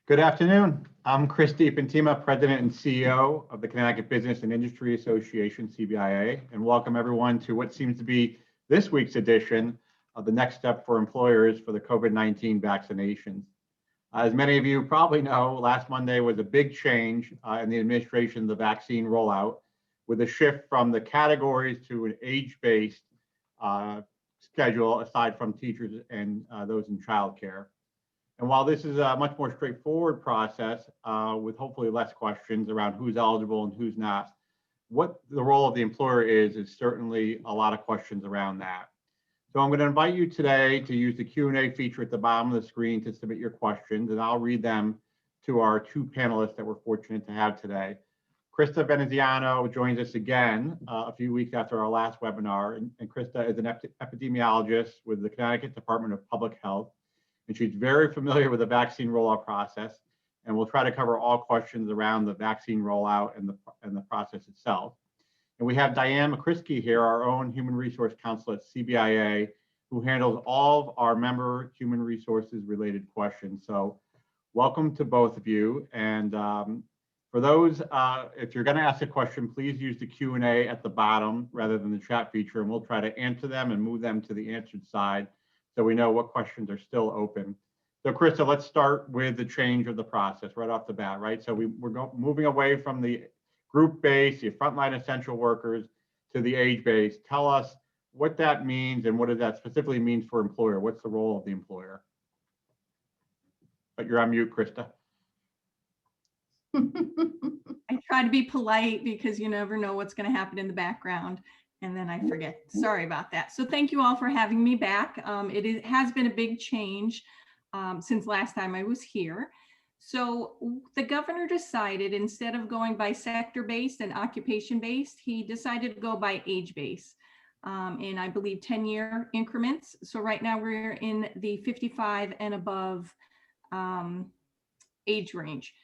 Good afternoon. I'm Chris DiPentima, President and CEO of the Connecticut Business and Industry Association, CBIA, and welcome everyone to what seems to be this week's edition of the next step for employers for the COVID-19 vaccinations. As many of you probably know, last Monday was a big change in the administration of the vaccine rollout, with a shift from the categories to an age-based schedule, aside from teachers and those in childcare. And while this is a much more straightforward process with hopefully less questions around who's eligible and who's not, what the role of the employer is certainly a lot of questions around that. So I'm going to invite you today to use the Q&A feature at the bottom of the screen to submit your questions, and I'll read them to our two panelists that we're fortunate to have today. Krista Veneziano joins us again a few weeks after our last webinar, and Krista is an epidemiologist with the Connecticut Department of Public Health. And she's very familiar with the vaccine rollout process, and we'll try to cover all questions around the vaccine rollout and the process itself. And we have Diane Mokriski here, our own human resource counsel at CBIA, who handles all of our member human resources related questions. So welcome to both of you. And for those, if you're going to ask a question, please use the Q&A at the bottom rather than the chat feature, and we'll try to answer them and move them to the answered side, so we know what questions are still open. So Krista, let's start with the change of the process right off the bat, right? So we're moving away from the group-based, the frontline essential workers, to the age-based. Tell us what that means and what does that specifically mean for employer? What's the role of the employer? But you're on mute, Krista. I try to be polite because you never know what's going to happen in the background. And then I forget. Sorry about that. So thank you all for having me back. It has been a big change since last time I was here. So the governor decided, instead of going by sector-based and occupation-based, he decided to go by age-based in, I believe, 10-year increments. So right now we're in the 55 and above age range.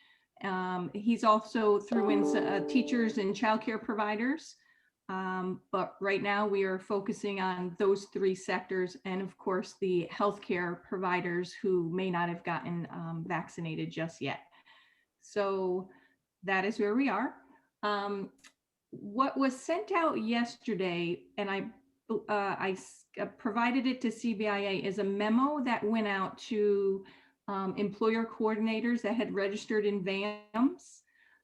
He's also threw in teachers and childcare providers. But right now we are focusing on those three sectors, and of course the healthcare providers who may not have gotten vaccinated just yet. So that is where we are. What was sent out yesterday, and I provided it to CBIA, is a memo that went out to employer coordinators that had registered in VAMs,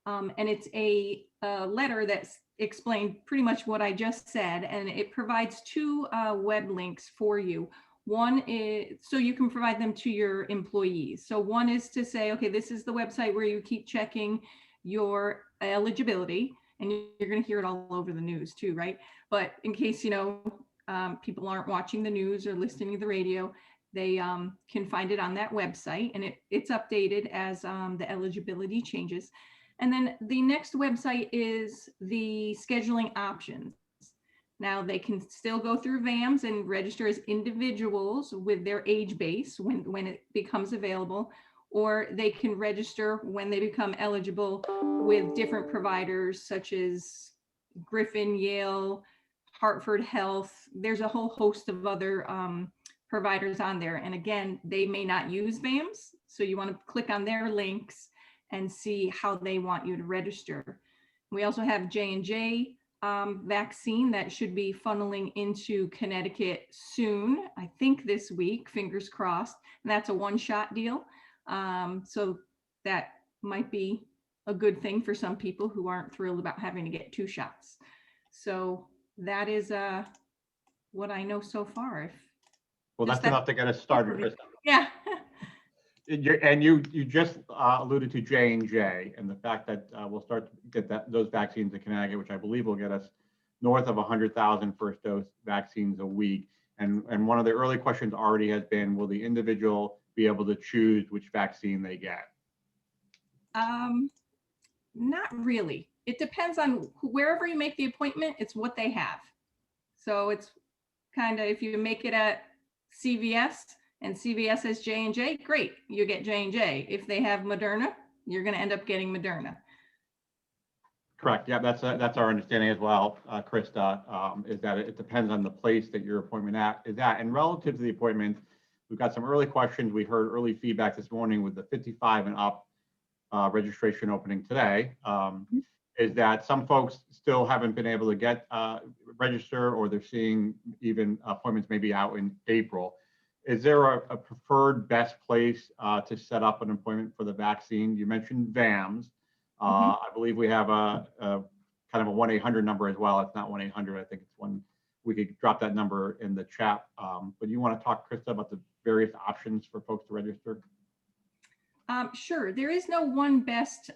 and it's a letter that's explained pretty much what I just said, and it provides two web links for you. One is so you can provide them to your employees. So one is to say, okay, this is the website where you keep checking your eligibility, and you're going to hear it all over the news too, right? But in case people aren't watching the news or listening to the radio, they can find it on that website, and it's updated as the eligibility changes. And then the next website is the scheduling options. Now they can still go through VAMs and register as individuals with their age base when it becomes available, or they can register when they become eligible with different providers such as Griffin, Yale, Hartford Health. There's a whole host of other providers on there. And again, they may not use VAMs, so you want to click on their links and see how they want you to register. We also have J&J vaccine that should be funneling into Connecticut soon, I think this week, fingers crossed, and that's a one-shot deal. So that might be a good thing for some people who aren't thrilled about having to get 2 shots. So that is what I know so far. Well, that's enough to get us started, Krista. Yeah. And you just alluded to J&J and the fact that we'll start to get those vaccines in Connecticut, which I believe will get us north of 100,000 first dose vaccines a week. And one of the early questions already has been, will the individual be able to choose which vaccine they get? Not really. It depends on wherever you make the appointment, it's what they have. So it's kind of, if you make it at CVS, and CVS has J&J, great, you get J&J. If they have Moderna, you're going to end up getting Moderna. Correct. Yeah, that's our understanding as well, Krista, is that it depends on the place that your appointment is at. And relative to the appointment, we've got some early questions. We heard early feedback this morning with the 55 and up registration opening today. Is that some folks still haven't been able to get register, or they're seeing even appointments maybe out in April. Is there a preferred best place to set up an appointment for the vaccine? You mentioned VAMS. I believe we have a kind of a 1-800 number as well. It's not 1-800. I think it's one. We could drop that number in the chat. But you want to talk, Krista, about the various options for folks to register? Sure. There is no one best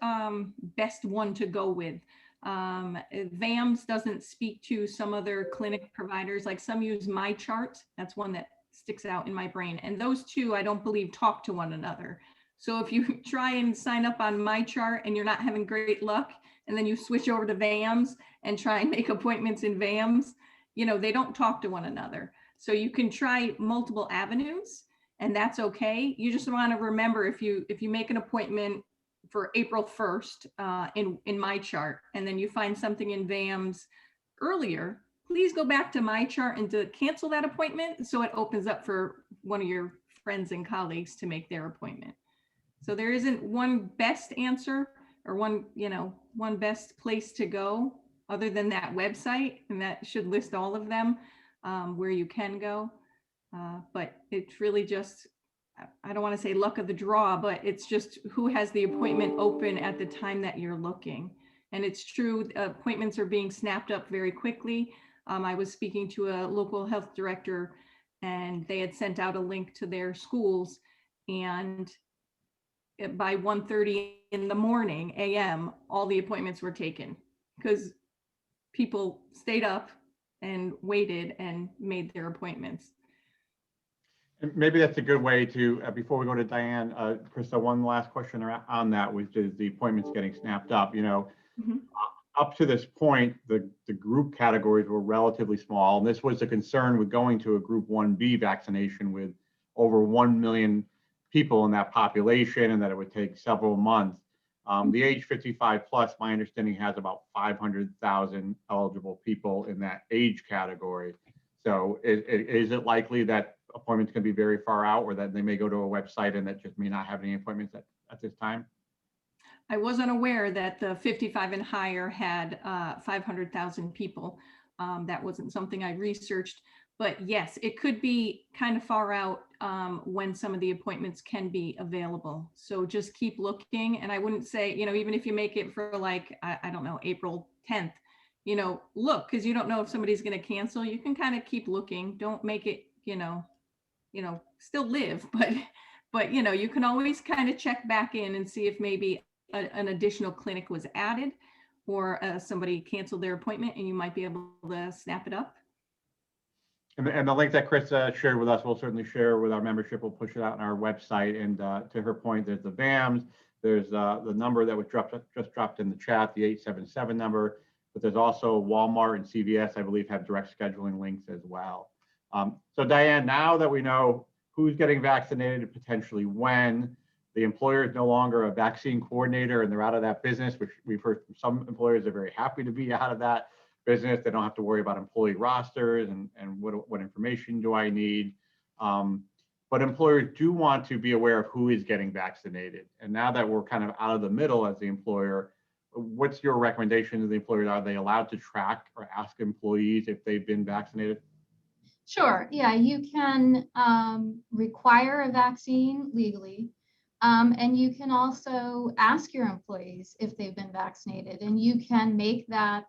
one to go with. VAMS doesn't speak to some other clinic providers. Like some use MyChart. That's one that sticks out in my brain. And those two, I don't believe, talk to one another. So if you try and sign up on MyChart and you're not having great luck, and then you switch over to VAMS and try and make appointments in VAMS, you know, they don't talk to one another. So you can try multiple avenues, and that's okay. You just want to remember, if you make an appointment for April 1st in MyChart, and then you find something in VAMS earlier, please go back to MyChart and to cancel that appointment so it opens up for one of your friends and colleagues to make their appointment. So there isn't one best answer or one best place to go other than that website, and that should list all of them where you can go. But it's really just, I don't want to say luck of the draw, but it's just who has the appointment open at the time that you're looking. And it's true, appointments are being snapped up very quickly. I was speaking to a local health director, and they had sent out a link to their schools, and by 1:30 in the morning a.m., all the appointments were taken because people stayed up and waited and made their appointments. And maybe that's a good way to, before we go to Diane, Krista, one last question on that, which is the appointments getting snapped up. You know, up to this point, the group categories were relatively small. And this was a concern with going to a group 1B vaccination with over 1 million people in that population, and that it would take several months. The age 55 plus, my understanding, has about 500,000 eligible people in that age category. So is it likely that appointments can be very far out, or that they may go to a website and that just may not have any appointments at this time? I wasn't aware that the 55 and higher had 500,000 people. That wasn't something I researched. But yes, it could be kind of far out when some of the appointments can be available. So just keep looking. And I wouldn't say, you know, even if you make it for like, I don't know, April 10th, you know, look, because you don't know if somebody's going to cancel. You can kind of keep looking. Don't make it, you know, still live. But, you know, you can always kind of check back in and see if maybe an additional clinic was added, or somebody canceled their appointment, and you might be able to snap it up. And the link that Chris shared with us, we'll certainly share with our membership. We'll push it out on our website. And to her point, there's the VAMS, there's the number that was just dropped in the chat, the 877 number, but there's also Walmart and CVS, I believe, have direct scheduling links as well. So Diane, now that we know who's getting vaccinated and potentially when, the employer is no longer a vaccine coordinator and they're out of that business, which we've heard from some employers are very happy to be out of that business. They don't have to worry about employee rosters and what information do I need. But employers do want to be aware of who is getting vaccinated. And now that we're kind of out of the middle as the employer, what's your recommendation to the employer? Are they allowed to track or ask employees if they've been vaccinated? Sure. Yeah, you can require a vaccine legally. And you can also ask your employees if they've been vaccinated, and you can make that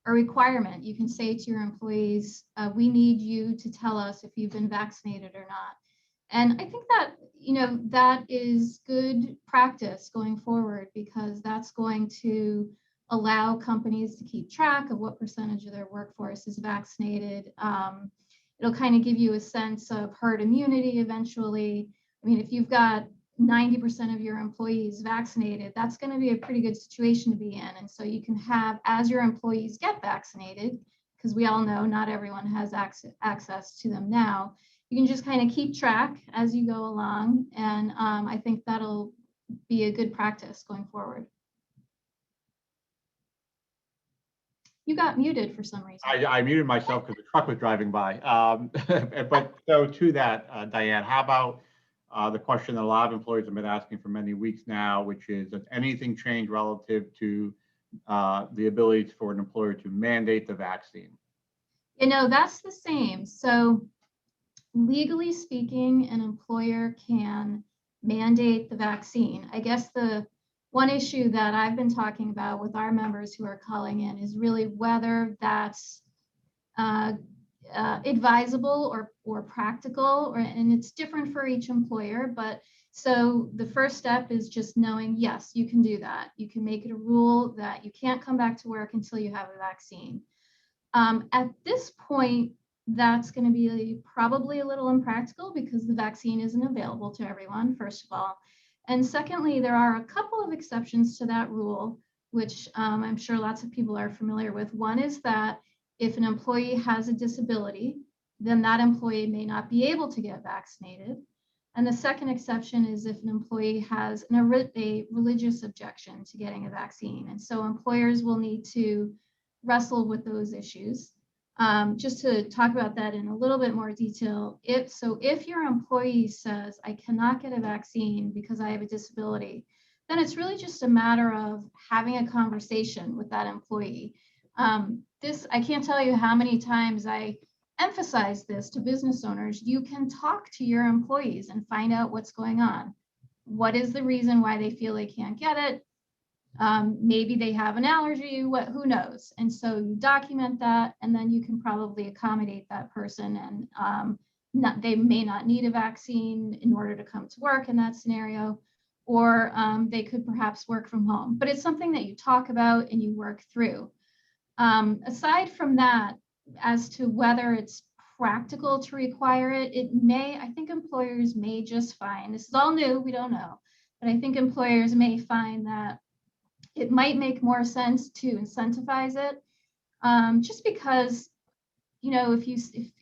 a requirement. You can say to your employees, we need you to tell us if you've been vaccinated or not. And I think that, you know, that is good practice going forward, because that's going to allow companies to keep track of what percentage of their workforce is vaccinated. It'll kind of give you a sense of herd immunity eventually. I mean, if you've got 90% of your employees vaccinated, that's going to be a pretty good situation to be in. And so you can have, as your employees get vaccinated, because we all know not everyone has access to them now, you can just kind of keep track as you go along. And I think that'll be a good practice going forward. You got muted for some reason. I muted myself because the truck was driving by. But so to that, Diane, how about the question that a lot of employers have been asking for many weeks now, which is, does anything change relative to the ability for an employer to mandate the vaccine? You know, that's the same. So legally speaking, an employer can mandate the vaccine. I guess the one issue that I've been talking about with our members who are calling in is really whether that's advisable or practical, and it's different for each employer. But so the first step is just knowing, yes, you can do that. You can make it a rule that you can't come back to work until you have a vaccine. At this point, that's going to be probably a little impractical because the vaccine isn't available to everyone, first of all. And secondly, there are a couple of exceptions to that rule, which I'm sure lots of people are familiar with. One is that if an employee has a disability, then that employee may not be able to get vaccinated. And the second exception is if an employee has a religious objection to getting a vaccine. And so employers will need to wrestle with those issues. Just to talk about that in a little bit more detail, if your employee says, I cannot get a vaccine because I have a disability, then it's really just a matter of having a conversation with that employee. I can't tell you how many times I emphasize this to business owners. You can talk to your employees and find out what's going on. What is the reason why they feel they can't get it? Maybe they have an allergy, who knows? And so you document that, and then you can probably accommodate that person, and they may not need a vaccine in order to come to work in that scenario, or they could perhaps work from home. But it's something that you talk about and you work through. Aside from that, as to whether it's practical to require it, I think employers may just find, this is all new, we don't know, but I think employers may find that it might make more sense to incentivize it, just because, you know,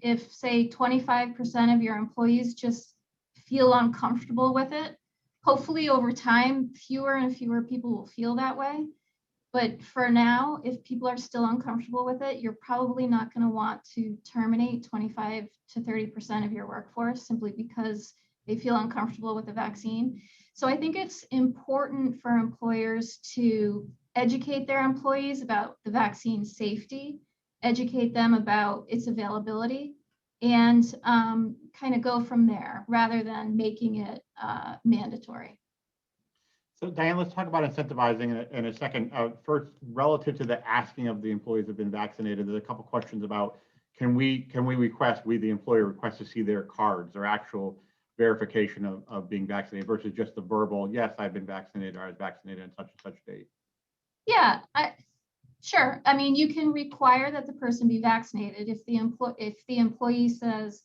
if say 25% of your employees just feel uncomfortable with it, hopefully over time, fewer and fewer people will feel that way. But for now, if people are still uncomfortable with it, you're probably not going to want to terminate 25 to 30% of your workforce simply because they feel uncomfortable with the vaccine. So I think it's important for employers to educate their employees about the vaccine safety, educate them about its availability, and kind of go from there rather than making it mandatory. So Diane, let's talk about incentivizing in a second. First, relative to the asking of the employees who have been vaccinated, there's a couple questions about, can we request, the employer request to see their cards or actual verification of being vaccinated versus just the verbal, yes, I've been vaccinated or I was vaccinated on such and such date? Yeah, sure. I mean, you can require that the person be vaccinated if the employee says,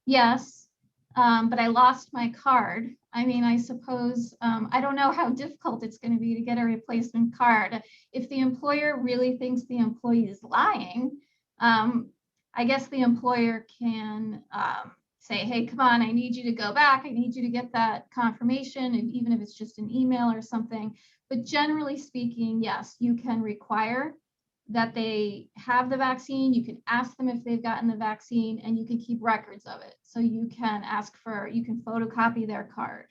yes, but I lost my card. I mean, I suppose, I don't know how difficult it's going to be to get a replacement card. If the employer really thinks the employee is lying, I guess the employer can say, hey, come on, I need you to go back. I need you to get that confirmation, and even if it's just an email or something. But generally speaking, yes, you can require that they have the vaccine. You can ask them if they've gotten the vaccine, and you can keep records of it. So you can you can photocopy their card.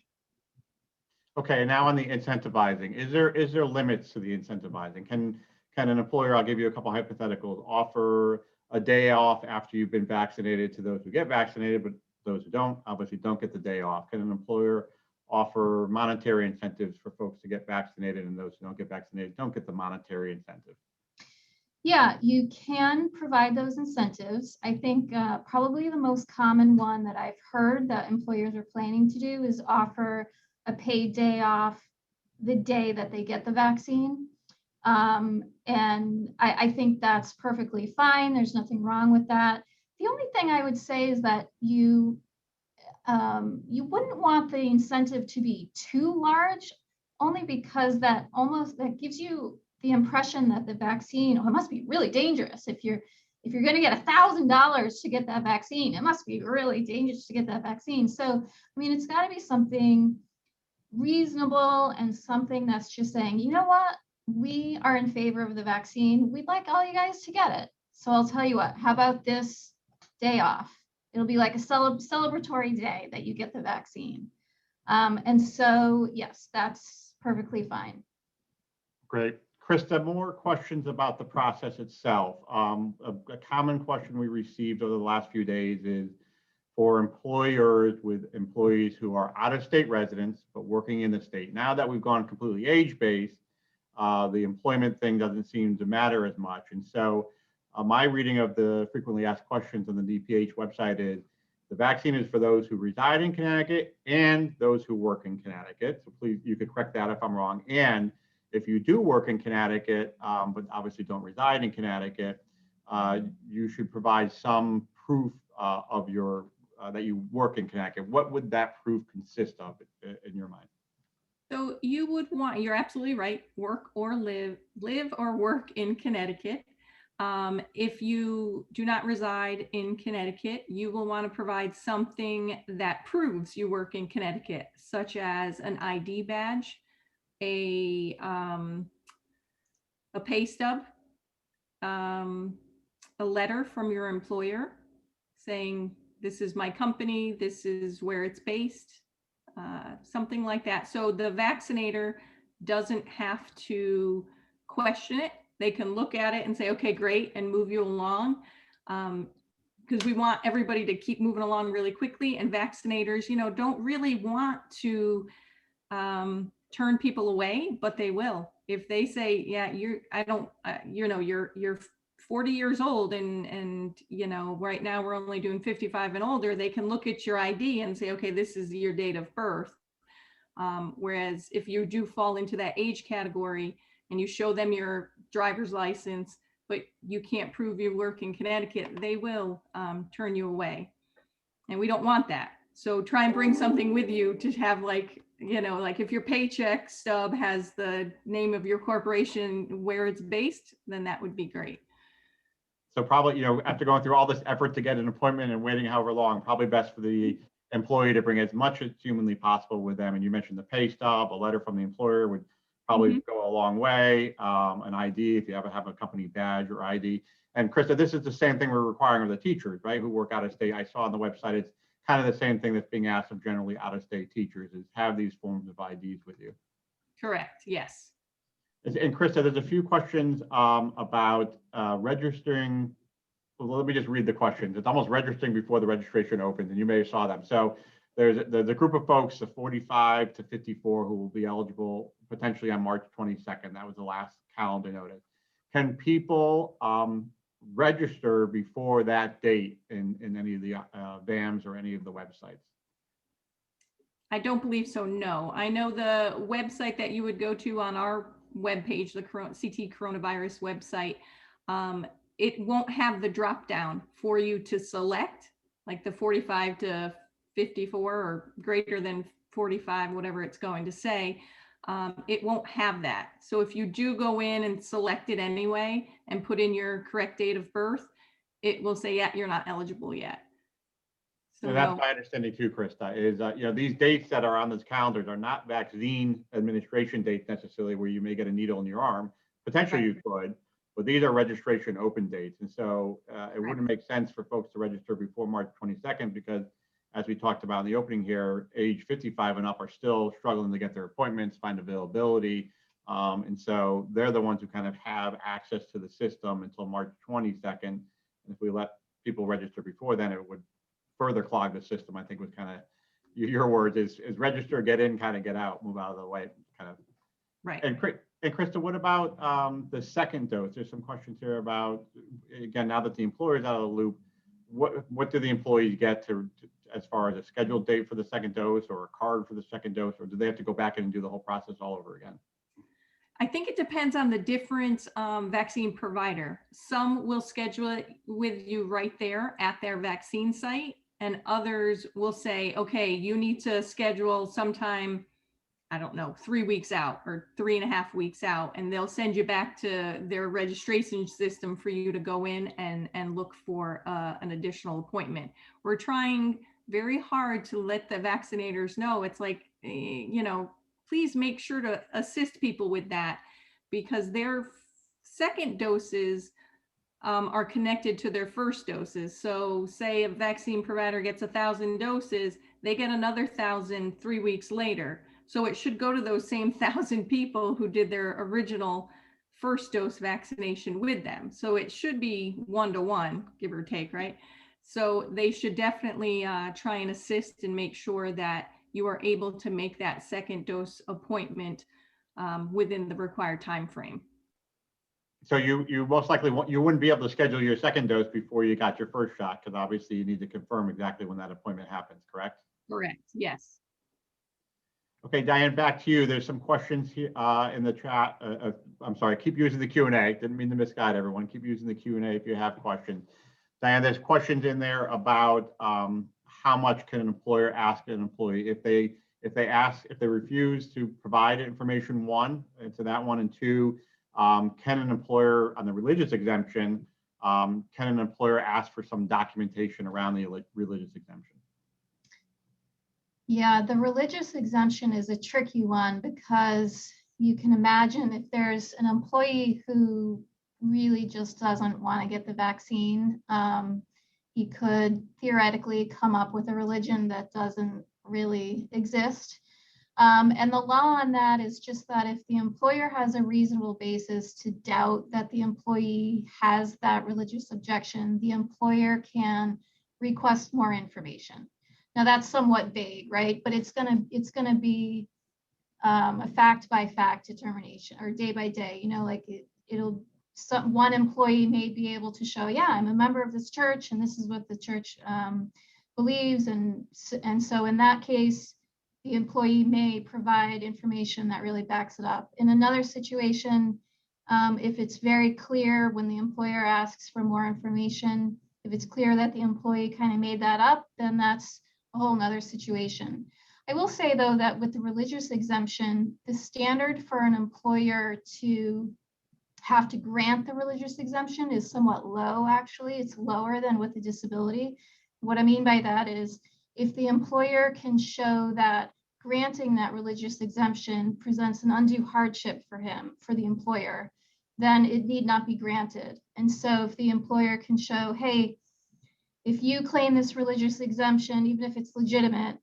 Okay, now on the incentivizing, is there limits to the incentivizing? Can an employer, I'll give you a couple hypotheticals, offer a day off after you've been vaccinated to those who get vaccinated, but those who don't, obviously don't get the day off? Can an employer offer monetary incentives for folks to get vaccinated, and those who don't get vaccinated don't get the monetary incentive? Yeah, you can provide those incentives. I think probably the most common one that I've heard that employers are planning to do is offer a paid day off the day that they get the vaccine. And I think that's perfectly fine. There's nothing wrong with that. The only thing I would say is that you wouldn't want the incentive to be too large, only because that gives you the impression that the vaccine, it must be really dangerous. If you're going to get $1,000 to get that vaccine, it must be really dangerous to get that vaccine. So, I mean, it's got to be something reasonable and something that's just saying, you know what, we are in favor of the vaccine. We'd like all you guys to get it. So I'll tell you what, how about this day off? It'll be like a celebratory day that you get the vaccine. And so, yes, that's perfectly fine. Great. Krista, more questions about the process itself. A common question we received over the last few days is for employers with employees who are out-of-state residents but working in the state. Now that we've gone completely age-based, the employment thing doesn't seem to matter as much. And so my reading of the frequently asked questions on the DPH website is the vaccine is for those who reside in Connecticut and those who work in Connecticut. So please, you could correct that if I'm wrong. And if you do work in Connecticut, but obviously don't reside in Connecticut, you should provide some proof of your that you work in Connecticut. What would that proof consist of in your mind? So you would want, you're absolutely right, work or live or work in Connecticut. If you do not reside in Connecticut, you will want to provide something that proves you work in Connecticut, such as an ID badge, a pay stub, a letter from your employer saying, this is my company, this is where it's based, something like that. So the vaccinator doesn't have to question it. They can look at it and say, okay, great, and move you along. Because we want everybody to keep moving along really quickly. And vaccinators, don't really want to turn people away, but they will. If they say, yeah, you're 40 years old and right now we're only doing 55 and older, they can look at your ID and say, okay, this is your date of birth. Whereas if you do fall into that age category and you show them your driver's license, but you can't prove you work in Connecticut, they will turn you away. And we don't want that. So try and bring something with you to have like if your paycheck stub has the name of your corporation where it's based, then that would be great. So probably, after going through all this effort to get an appointment and waiting however long, probably best for the employee to bring as much as humanly possible with them. And you mentioned the pay stub, a letter from the employer would probably go a long way. An ID, if you have a company badge or ID. And Krista, this is the same thing we're requiring of the teachers, right, who work out of state. I saw on the website, it's kind of the same thing that's being asked of generally out-of-state teachers, is have these forms of IDs with you. Correct, yes. And Krista, there's a few questions about registering. Well, let me just read the questions. It's almost registering before the registration opens, and you may have saw them. So there's a group of folks, the 45 to 54, who will be eligible potentially on March 22nd. That was the last calendar notice. Can people register before that date in any of the VAMs or any of the websites? I don't believe so, no. I know the website that you would go to on our webpage, the CT coronavirus website, it won't have the drop down for you to select, like the 45 to 54 or greater than 45, whatever it's going to say. It won't have that. So if you do go in and select it anyway and put in your correct date of birth, it will say, yeah, you're not eligible yet. So that's my understanding too, Krista, is these dates that are on those calendars are not vaccine administration dates necessarily where you may get a needle in your arm. Potentially you could, but these are registration open dates. And so it wouldn't make sense for folks to register before March 22nd because, as we talked about in the opening here, age 55 and up are still struggling to get their appointments, find availability. And so they're the ones who kind of have access to the system until March 22nd. And if we let people register before then, it would further clog the system. I think was kind of your words is register, get in, kind of get out, move out of the way, kind of. Right. And Krista, what about the second dose? There's some questions here about, again, now that the employer is out of the loop, what do the employees get to as far as a scheduled date for the second dose or a card for the second dose, or do they have to go back in and do the whole process all over again? I think it depends on the different vaccine provider. Some will schedule it with you right there at their vaccine site, and others will say, okay, you need to schedule sometime, I don't know, 3 weeks out or 3.5 weeks out, and they'll send you back to their registration system for you to go in and look for an additional appointment. We're trying very hard to let the vaccinators know, it's like, please make sure to assist people with that, because their second doses are connected to their first doses. So say a vaccine provider gets 1,000 doses, they get another 1,000 3 weeks later. So it should go to those same 1,000 people who did their original first dose vaccination with them. So it should be 1-to-1, give or take, right? So they should definitely try and assist and make sure that you are able to make that second dose appointment within the required time frame. So you most likely you wouldn't be able to schedule your second dose before you got your first shot, because obviously you need to confirm exactly when that appointment happens, correct? Correct, yes. Okay, Diane, back to you. There's some questions here in the chat. I'm sorry, keep using the Q&A. Didn't mean to misguide everyone. Keep using the Q&A if you have questions. Diane, there's questions in there about how much can an employer ask an employee if they refuse to provide information, one, to that one, and two, can an employer on the religious exemption, can an employer ask for some documentation around the religious exemption? Yeah, the religious exemption is a tricky one because you can imagine if there's an employee who really just doesn't want to get the vaccine, he could theoretically come up with a religion that doesn't really exist. And the law on that is just that if the employer has a reasonable basis to doubt that the employee has that religious objection, the employer can request more information. Now that's somewhat vague, right? But it's gonna be a fact by fact determination or day by day. You know, like one employee may be able to show, yeah, I'm a member of this church, and this is what the church believes, and so in that case, the employee may provide information that really backs it up. In another situation, if it's very clear when the employer asks for more information, if it's clear that the employee kind of made that up, then that's a whole nother situation. I will say, though, that with the religious exemption, the standard for an employer to have to grant the religious exemption is somewhat low, actually. It's lower than with a disability. What I mean by that is if the employer can show that granting that religious exemption presents an undue hardship for the employer, then it need not be granted. And so if the employer can show, hey, if you claim this religious exemption, even if it's legitimate,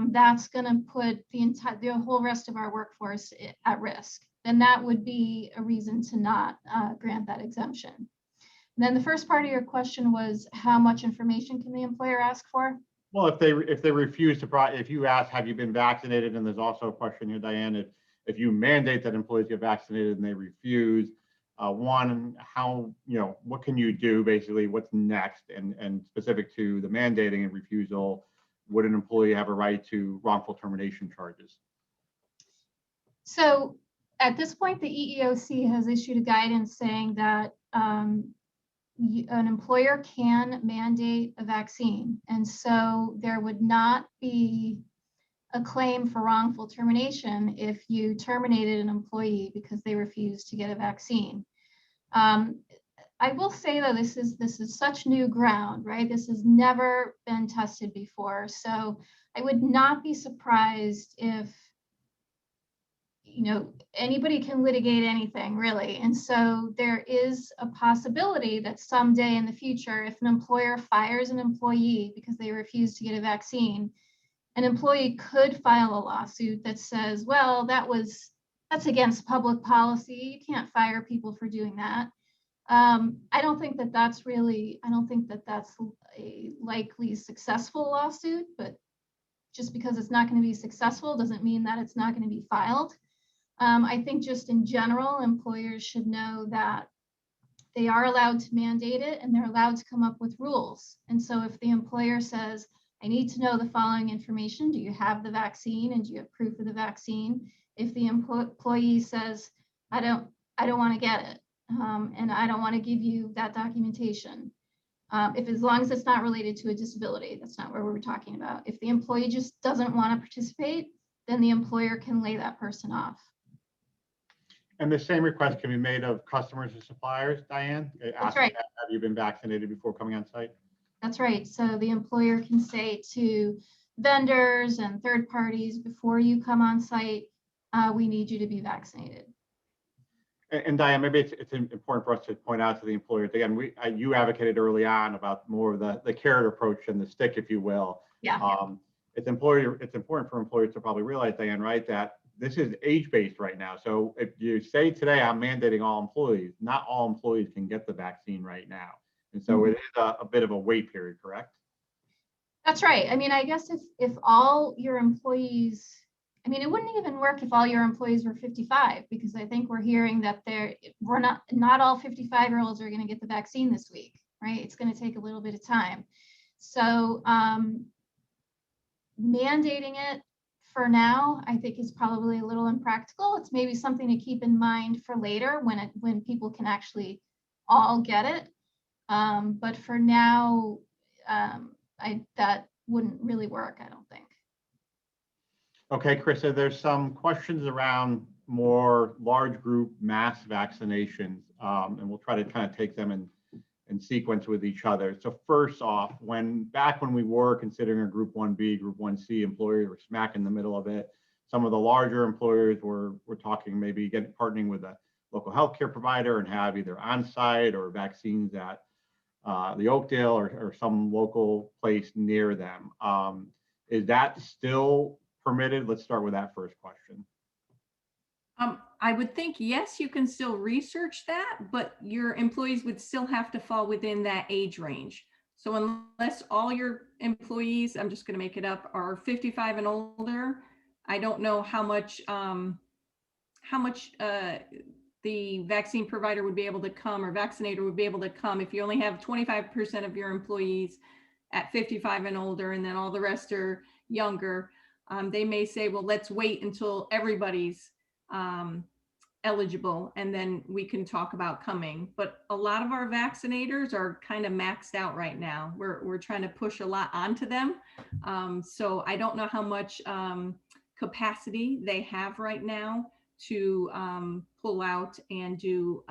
that's going to put the whole rest of our workforce at risk, then that would be a reason to not grant that exemption. And then the first part of your question was how much information can the employer ask for? Well, if they refuse to provide, if you ask, have you been vaccinated? And there's also a question here, Diane, if you mandate that employees get vaccinated and they refuse, one, how, what can you do, basically, what's next? And specific to the mandating and refusal, would an employee have a right to wrongful termination charges? So at this point, the EEOC has issued a guidance saying that an employer can mandate a vaccine. And so there would not be a claim for wrongful termination if you terminated an employee because they refused to get a vaccine. I will say, though, this is such new ground, right? This has never been tested before. So I would not be surprised if, anybody can litigate anything, really. And so there is a possibility that someday in the future, if an employer fires an employee because they refuse to get a vaccine, an employee could file a lawsuit that says, well, that's against public policy. You can't fire people for doing that. I don't think that that's a likely successful lawsuit, but just because it's not going to be successful doesn't mean that it's not going to be filed. I think just in general, employers should know that they are allowed to mandate it and they're allowed to come up with rules. And so if the employer says, I need to know the following information, do you have the vaccine and do you have proof of the vaccine? If the employee says, I don't want to get it and I don't want to give you that documentation, as long as it's not related to a disability, that's not what we're talking about. If the employee just doesn't want to participate, then the employer can lay that person off. And the same request can be made of customers and suppliers, Diane? That's right. Have you been vaccinated before coming on site? That's right. So the employer can say to vendors and third parties, before you come on site, we need you to be vaccinated. And Diane, maybe it's important for us to point out to the employers, again, you advocated early on about more of the carrot approach and the stick, if you will. Yeah. It's important for employers to probably realize, Diane, right, that this is age-based right now. So if you say today, I'm mandating all employees, not all employees can get the vaccine right now. And so it is a bit of a wait period, correct? That's right. I mean, I guess if all your employees, I mean, it wouldn't even work if all your employees were 55, because I think we're hearing that not all 55-year-olds are going to get the vaccine this week, right? It's going to take a little bit of time. So mandating it for now, I think is probably a little impractical. It's maybe something to keep in mind for later when people can actually all get it. But for now, that wouldn't really work, I don't think. Okay, Krista, there's some questions around more large group mass vaccinations, and we'll try to kind of take them in sequence with each other. So first off, back when we were considering a group 1B, group 1C employers, were smack in the middle of it. Some of the larger employers were talking maybe partnering with a local healthcare provider and have either on-site or vaccines at the Oakdale or some local place near them. Is that still permitted? Let's start with that first question. I would think, yes, you can still research that, but your employees would still have to fall within that age range. So unless all your employees, I'm just going to make it up, are 55 and older, I don't know how much the vaccine provider would be able to come, or vaccinator would be able to come if you only have 25% of your employees at 55 and older, and then all the rest are younger. They may say, well, let's wait until everybody's eligible, and then we can talk about coming. But a lot of our vaccinators are kind of maxed out right now. We're trying to push a lot onto them. So I don't know how much capacity they have right now to pull out and do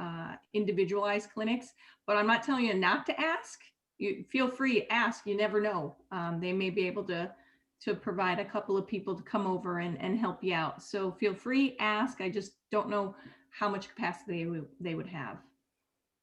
individualized clinics. But I'm not telling you not to ask. You feel free to ask. You never know. They may be able to provide a couple of people to come over and help you out. So feel free, ask. I just don't know how much capacity they would have.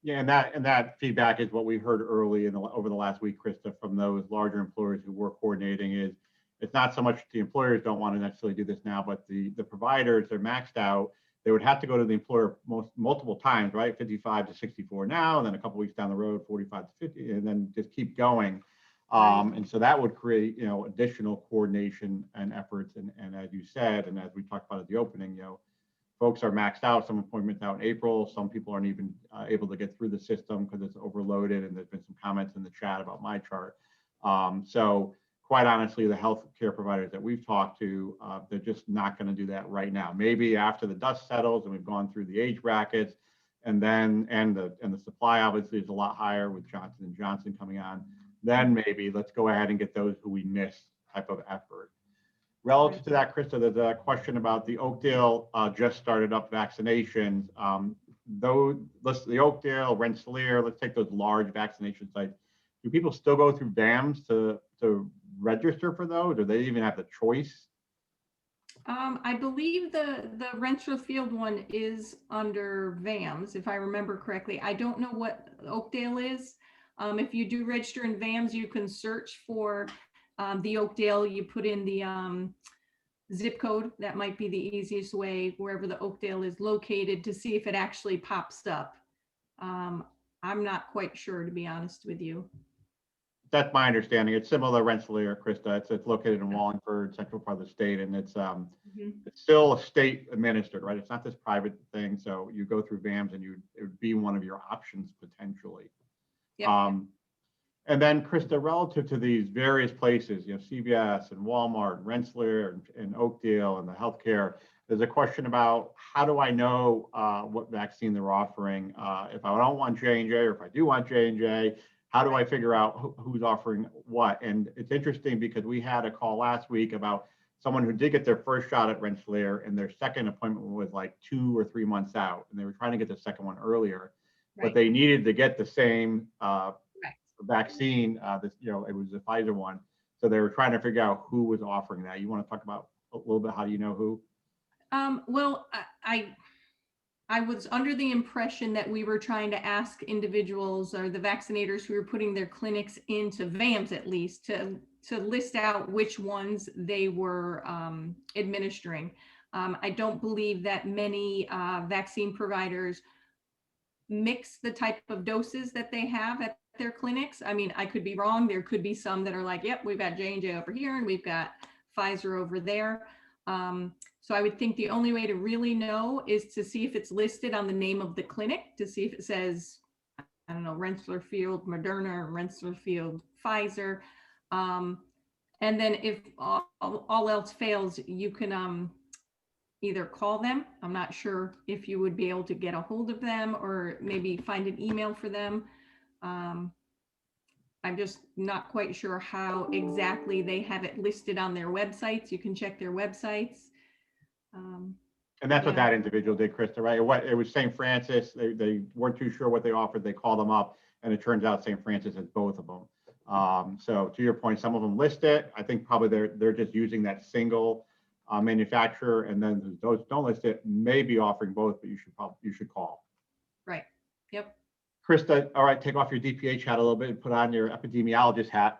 Yeah, and that feedback is what we heard early over the last week, Krista, from those larger employers who were coordinating. Is it's not so much the employers don't want to necessarily do this now, but the providers, they're maxed out. They would have to go to the employer multiple times, right? 55 to 64 now, and then a couple weeks down the road, 45 to 50, and then just keep going. And so that would create, additional coordination and efforts. And as you said, and as we talked about at the opening, folks are maxed out. Some appointments out in April. Some people aren't even able to get through the system because it's overloaded. And there's been some comments in the chat about my chart. So quite honestly, the healthcare providers that we've talked to, they're just not going to do that right now. Maybe after the dust settles and we've gone through the age brackets, and the supply obviously is a lot higher with Johnson & Johnson coming on. Then maybe let's go ahead and get those who we missed type of effort. Relative to that, Krista, there's a question about the Oakdale just started up vaccinations. The Oakdale, Rensselaer, let's take those large vaccination sites. Do people still go through VAMs to register for those, or they even have the choice? I believe the Rensselaer one is under VAMS, if I remember correctly. I don't know what Oakdale is. If you do register in VAMS, you can search for the Oakdale. You put in the zip code. That might be the easiest way, wherever the Oakdale is located, to see if it actually pops up. I'm not quite sure, to be honest with you. That's my understanding. It's similar to Rensselaer, Krista. It's located in Wallingford, central part of the state, and it's still a state administered, right? It's not this private thing. So you go through VAMS, and it would be one of your options potentially. Yep. And then, Krista, relative to these various places, CVS and Walmart, Rensselaer and Oakdale and the healthcare, there's a question about how do I know what vaccine they're offering? If I don't want J&J, or if I do want J&J, how do I figure out who's offering what? And it's interesting because we had a call last week about someone who did get their first shot at Rensselaer, and their second appointment was like 2 or 3 months out, and they were trying to get the second one earlier, but they needed to get the same vaccine. It was the Pfizer one, so they were trying to figure out who was offering that. You want to talk about a little bit how do you know who? Well, I was under the impression that we were trying to ask individuals or the vaccinators who were putting their clinics into VAMs at least to list out which ones they were administering. I don't believe that many vaccine providers mix the type of doses that they have at their clinics. I mean, I could be wrong. There could be some that are like, yep, we've got J&J over here and we've got Pfizer over there. So I would think the only way to really know is to see if it's listed on the name of the clinic, to see if it says, I don't know, Rensselaer Field, Moderna, or Rensselaer Field, Pfizer. And then if all else fails, you can either call them. I'm not sure if you would be able to get a hold of them or maybe find an email for them. I'm just not quite sure how exactly they have it listed on their websites. You can check their websites. And that's what Yeah. that individual did, Krista, right? It was St. Francis. They weren't too sure what they offered. They called them up, and it turns out St. Francis has both of them. So to your point, some of them list it. I think probably they're just using that single manufacturer, and then those don't list it may be offering both, but you should call. Right. Yep. Krista, all right, take off your DPH hat a little bit and put on your epidemiologist hat,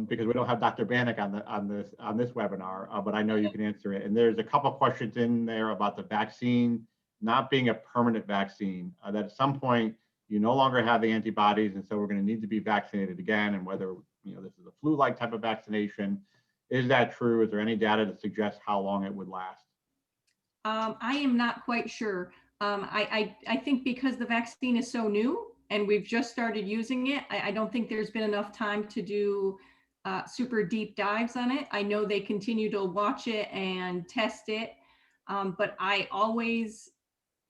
because we don't have Dr. Bannock on this webinar, but I know you can answer it. And there's a couple of questions in there about the vaccine not being a permanent vaccine, that at some point you no longer have the antibodies, and so we're going to need to be vaccinated again. And whether this is a flu-like type of vaccination, is that true? Is there any data that suggests how long it would last? I am not quite sure. I think because the vaccine is so new and we've just started using it, I don't think there's been enough time to do super deep dives on it. I know they continue to watch it and test it, but I always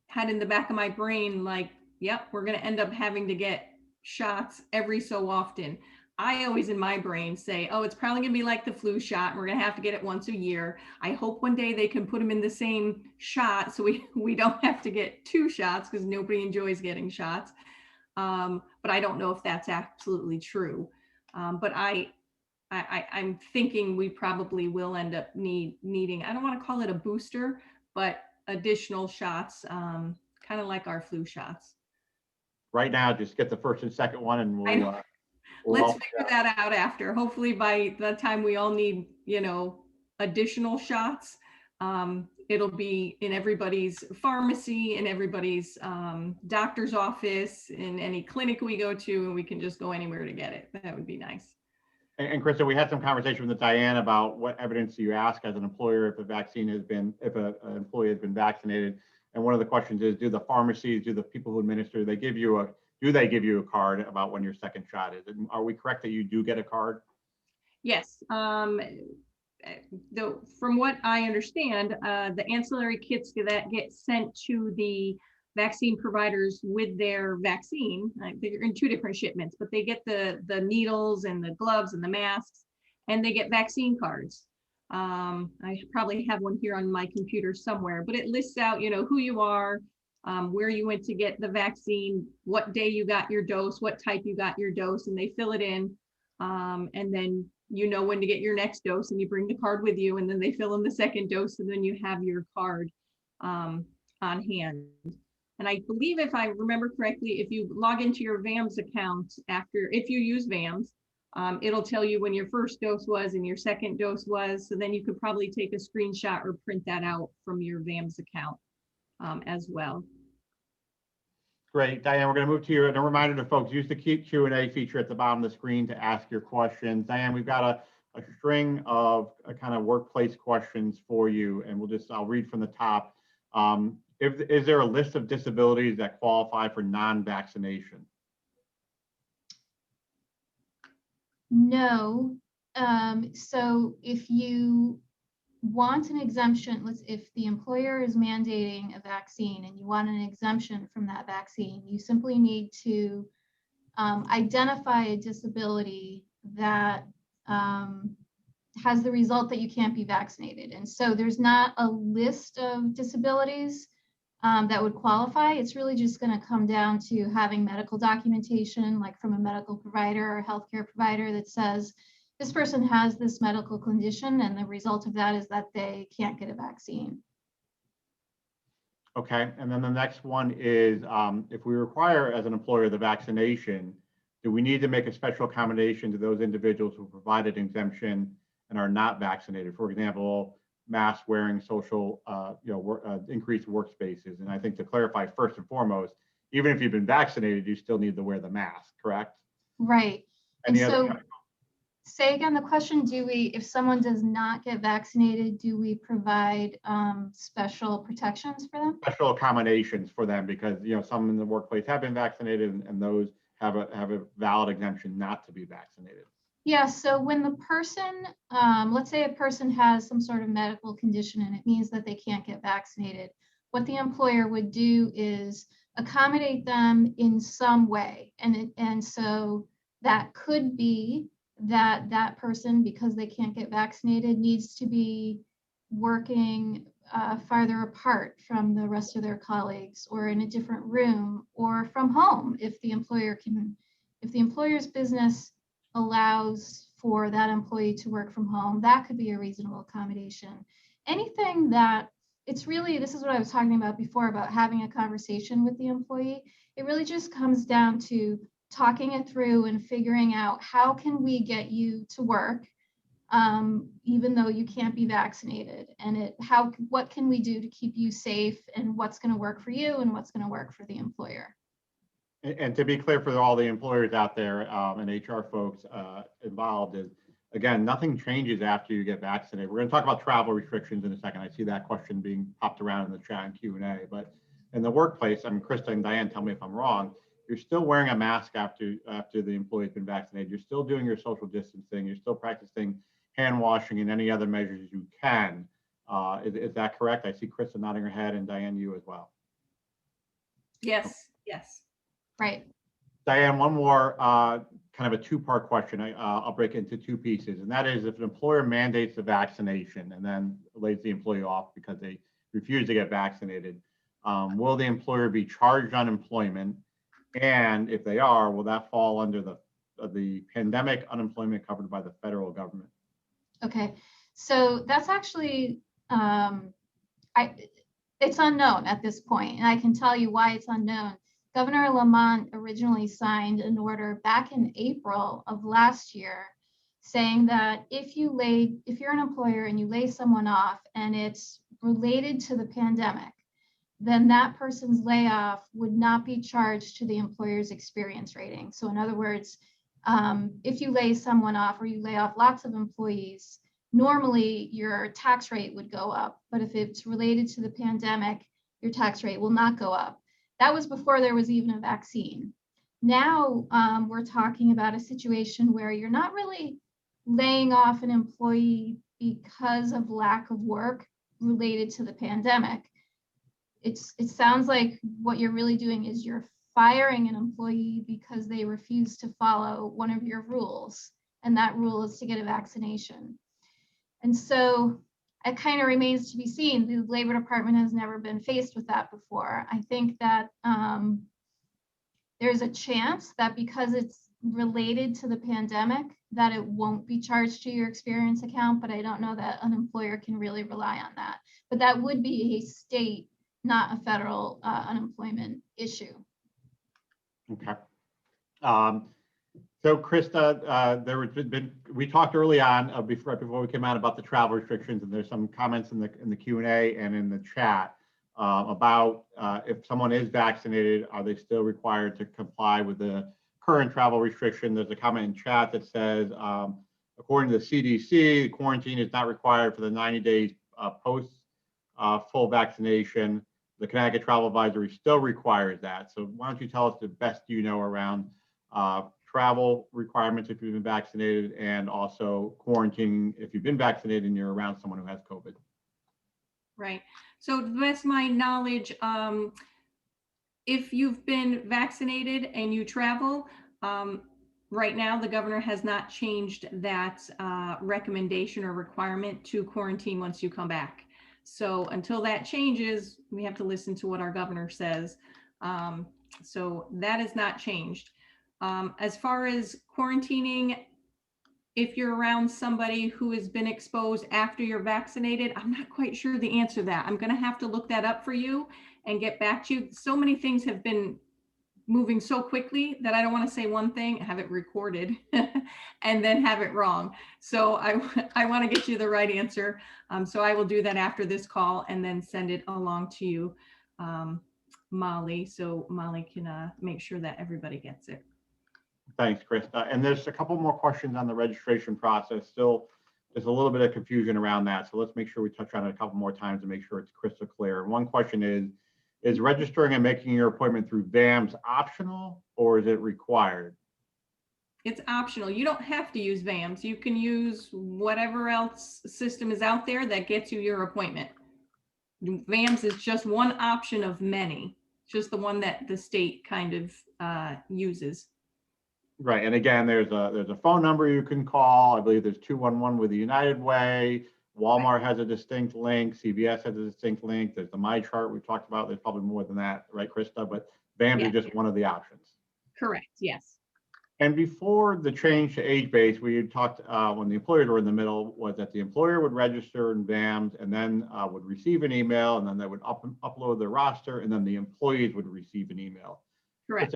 had in the back of my brain, like, yep, we're going to end up having to get shots every so often. I always in my brain say, oh, it's probably going to be like the flu shot, and we're going to have to get it once a year. I hope one day they can put them in the same shot so we don't have to get two shots, because nobody enjoys getting shots. But I don't know if that's absolutely true. But I'm thinking we probably will end up needing, I don't want to call it a booster, but additional shots, kind of like our flu shots. Right now, just get the first and second one, and we'll let's figure that out after. Hopefully by the time we all need, additional shots, it'll be in everybody's pharmacy, in everybody's doctor's office, in any clinic we go to, and we can just go anywhere to get it. That would be nice. And Krista, we had some conversation with Diane about what evidence do you ask as an employer if an employee has been vaccinated. And one of the questions is, do the pharmacies, do the people who administer, do they give you a card about when your second shot is? And are we correct that you do get a card? Yes. From what I understand, the ancillary kits that get sent to the vaccine providers with their vaccine, they're in two different shipments, but they get the needles and the gloves and the masks, and they get vaccine cards. I probably have one here on my computer somewhere, but it lists out, who you are, where you went to get the vaccine, what day you got your dose, what type you got your dose, and they fill it in. And then when to get your next dose, and you bring the card with you, and then they fill in the second dose, and then you have your card on hand. And I believe, if I remember correctly, if you log into your VAMS account if you use VAMS, it'll tell you when your first dose was and your second dose was. So then you could probably take a screenshot or print that out from your VAMS account as well. Great, Diane, we're going to move to you. And a reminder to folks, use the Q&A feature at the bottom of the screen to ask your questions. Diane, we've got a string of kind of workplace questions for you, and I'll read from the top. Is there a list of disabilities that qualify for non-vaccination? No. So if you want an exemption, if the employer is mandating a vaccine and you want an exemption from that vaccine, you simply need to identify a disability that has the result that you can't be vaccinated. And so there's not a list of disabilities that would qualify. It's really just going to come down to having medical documentation, like from a medical provider or healthcare provider, that says this person has this medical condition, and the result of that is that they can't get a vaccine. Okay, and then the next one is if we require as an employer the vaccination, do we need to make a special accommodation to those individuals who provided exemption and are not vaccinated? For example, mask wearing, social, increased workspaces. And I think to clarify, first and foremost, even if you've been vaccinated, you still need to wear the mask, correct? Right. And Any so other? say again the question, if someone does not get vaccinated, do we provide special protections for them? Special accommodations for them because some in the workplace have been vaccinated and those have a valid exemption not to be vaccinated. Yeah, so when the person, let's say a person has some sort of medical condition and it means that they can't get vaccinated, what the employer would do is accommodate them in some way. And so that could be that person, because they can't get vaccinated, needs to be working farther apart from the rest of their colleagues, or in a different room, or from home if the employer's business allows for that employee to work from home. That could be a reasonable accommodation. Anything that this is what I was talking about before about having a conversation with the employee. It really just comes down to talking it through and figuring out how can we get you to work even though you can't be vaccinated, and what can we do to keep you safe, and what's going to work for you and what's going to work for the employer. And to be clear for all the employers out there and HR folks involved is, again, nothing changes after you get vaccinated. We're going to talk about travel restrictions in a second. I see that question being popped around in the chat and Q&A. But in the workplace, I mean, Krista and Diane, tell me if I'm wrong, you're still wearing a mask after the employee's been vaccinated. You're still doing your social distancing. You're still practicing hand washing and any other measures you can. Is that correct? I see Krista nodding her head and Diane, you as well. Yes, yes. Right. Diane, one more kind of a two-part question. I'll break it into two pieces. And that is, if an employer mandates the vaccination and then lays the employee off because they refuse to get vaccinated, will the employer be charged unemployment? And if they are, will that fall under the pandemic unemployment covered by the federal government? Okay, so that's actually, it's unknown at this point, and I can tell you why it's unknown. Governor Lamont originally signed an order back in April of last year saying that if you're an employer and you lay someone off and it's related to the pandemic, then that person's layoff would not be charged to the employer's experience rating. So in other words, if you lay someone off or you lay off lots of employees, normally your tax rate would go up. But if it's related to the pandemic, your tax rate will not go up. That was before there was even a vaccine. Now we're talking about a situation where you're not really laying off an employee because of lack of work related to the pandemic. It sounds like what you're really doing is you're firing an employee because they refuse to follow one of your rules, and that rule is to get a vaccination. And so it kind of remains to be seen. The Labor Department has never been faced with that before. I think that there's a chance that because it's related to the pandemic, that it won't be charged to your experience account, but I don't know that an employer can really rely on that. But that would be a state, not a federal unemployment issue. Okay. So Krista, we talked early on before we came out about the travel restrictions, and there's some comments in the Q&A and in the chat about if someone is vaccinated, are they still required to comply with the current travel restriction? There's a comment in chat that says, according to the CDC, quarantine is not required for the 90 days post full vaccination. The Connecticut travel advisory still requires that. So why don't you tell us the best you know around travel requirements if you've been vaccinated, and also quarantining if you've been vaccinated and you're around someone who has COVID. Right. So to the best of my knowledge, if you've been vaccinated and you travel, right now the governor has not changed that recommendation or requirement to quarantine once you come back. So until that changes, we have to listen to what our governor says. So that has not changed. As far as quarantining, if you're around somebody who has been exposed after you're vaccinated, I'm not quite sure the answer to that. I'm going to have to look that up for you and get back to you. So many things have been moving so quickly that I don't want to say one thing, have it recorded, and then have it wrong. So I want to get you the right answer. So I will do that after this call and then send it along to you, Molly, so Molly can make sure that everybody gets it. Thanks, Krista. And there's a couple more questions on the registration process. Still, there's a little bit of confusion around that. So let's make sure we touch on it a couple more times to make sure it's crystal clear. And one question is registering and making your appointment through VAMS optional or is it required? It's optional. You don't have to use VAMS. You can use whatever else system is out there that gets you your appointment. VAMS is just one option of many, just the one that the state kind of uses. Right. And again, there's a phone number you can call. I believe there's 211 with the United Way. Walmart has a distinct link. CVS has a distinct link. There's the My Chart we talked about. There's probably more than that, right, Krista? But VAMS is just one of the options. Correct. Yes. And before the change to age-based, we had talked when the employers were in the middle, was that the employer would register in VAMS and then would receive an email, and then they would upload their roster, and then the employees would receive an email. Correct.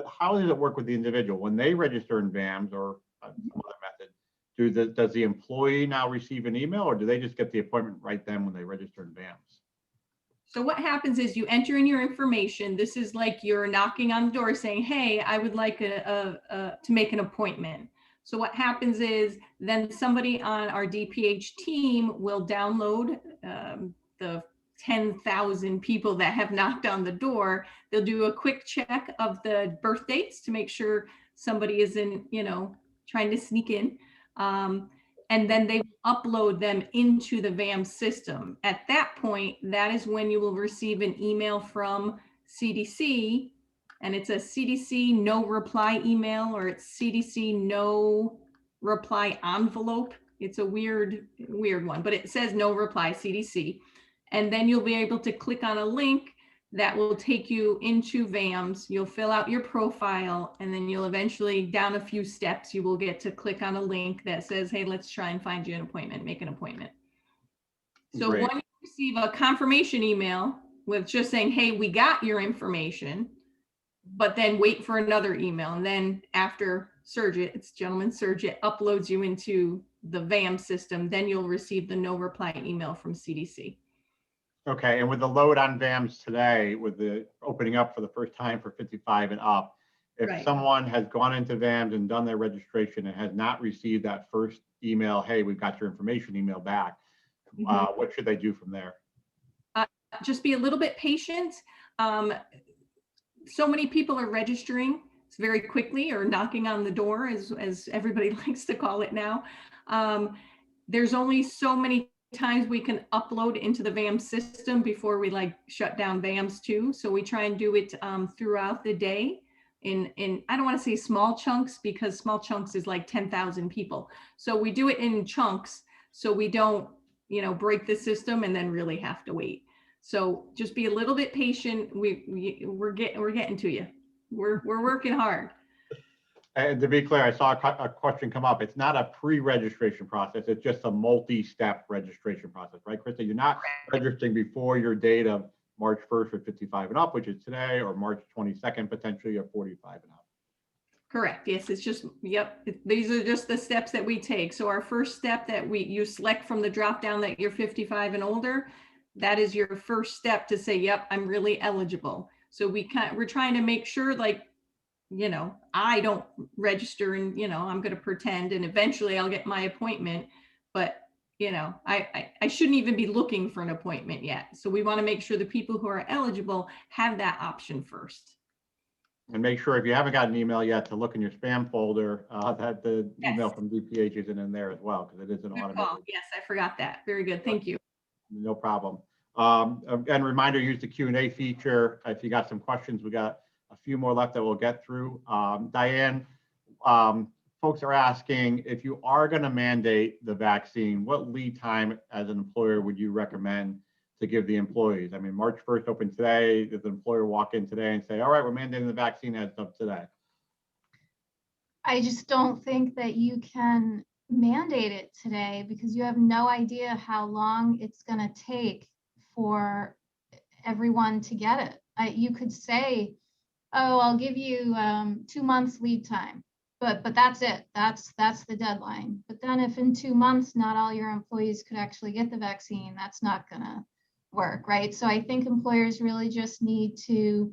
How does it work with the individual when they register in VAMS or some other method? Does the employee now receive an email, or do they just get the appointment right then when they register in VAMS? So what happens is you enter in your information. This is like you're knocking on the door saying, hey, I would like to make an appointment. So what happens is then somebody on our DPH team will download the 10,000 people that have knocked on the door. They'll do a quick check of the birth dates to make sure somebody isn't, trying to sneak in. And then they upload them into the VAMS system. At that point, that is when you will receive an email from CDC, and it's a CDC no reply email, or it's CDC no reply envelope. It's a weird one, but it says no reply CDC. And then you'll be able to click on a link that will take you into VAMS. You'll fill out your profile, and then you'll eventually, down a few steps, you will get to click on a link that says, hey, let's try and find you an appointment, make an appointment. So Great. when you receive a confirmation email with just saying, hey, we got your information, but then wait for another email. And then after Surgit, it's gentleman Surgit, uploads you into the VAMS system, then you'll receive the no reply email from CDC. Okay, and with the load on VAMS today, with the opening up for the first time for 55 and up, if Right. someone has gone into VAMS and done their registration and has not received that first email, hey, we've got your information email back, what should they do from there? Just be a little bit patient. So many people are registering very quickly, or knocking on the door, as everybody likes to call it now. There's only so many times we can upload into the VAMS system before we shut down VAMS too. So we try and do it throughout the day in I don't want to say small chunks, because small chunks is like 10,000 people. So we do it in chunks so we don't, break the system and then really have to wait. So just be a little bit patient. We're getting to you. We're working hard. And to be clear, I saw a question come up. It's not a pre-registration process. It's just a multi-step registration process, right, Krista? You're not registering before your date of March 1st for 55 and up, which is today, or March 22nd, potentially, or 45 and up. Correct. Yes, it's just, yep. These are just the steps that we take. So our first step that you select from the drop down that you're 55 and older, that is your first step to say, yep, I'm really eligible. So we're trying to make sure, I don't register and, I'm going to pretend, and eventually I'll get my appointment, but I shouldn't even be looking for an appointment yet. So we want to make sure the people who are eligible have that option first. And make sure, if you haven't got an email yet, to look in your spam folder, that the email from DPH isn't in there as well, because it is an automated. Yes, I forgot that. Very good. Thank you. No problem. And reminder, use the Q&A feature. If you got some questions, we got a few more left that we'll get through. Diane, folks are asking, if you are going to mandate the vaccine, what lead time as an employer would you recommend to give the employees? I mean, March 1st open today. Does the employer walk in today and say, all right, we're mandating the vaccine as of today? I just don't think that you can mandate it today, because you have no idea how long it's going to take for everyone to get it. You could say, oh, I'll give you 2 months lead time, but that's it. That's the deadline. But then if in 2 months, not all your employees could actually get the vaccine, that's not gonna work, right? So I think employers really just need to